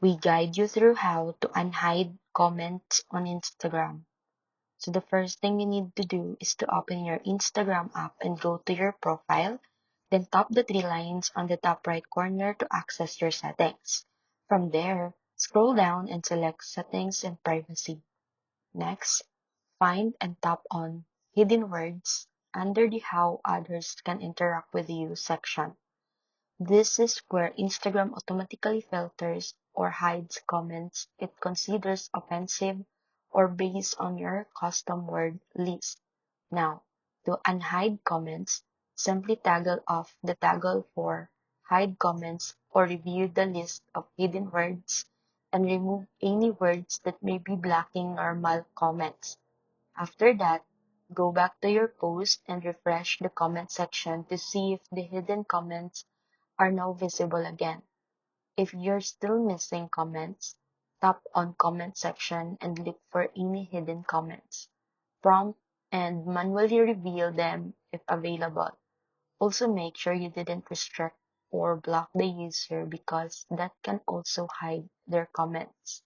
We guide you through how to unhide comments on Instagram. So the first thing you need to do is to open your Instagram app and go to your profile, then tap the three lines on the top right corner to access your settings. From there, scroll down and select Settings and Privacy. Next, find and tap on Hidden Words under the How Others Can Interact with You section. This is where Instagram automatically filters or hides comments it considers offensive or based on your custom word list. Now, to unhide comments, simply toggle off the toggle for hide comments or review the list of hidden words and remove any words that may be blocking normal comments. After that, go back to your post and refresh the comment section to see if the hidden comments are now visible again. If you're still missing comments, tap on comment section and look for any hidden comments. Prompt and manually reveal them if available. Also make sure you didn't restrict or block the user because that can also hide their comments.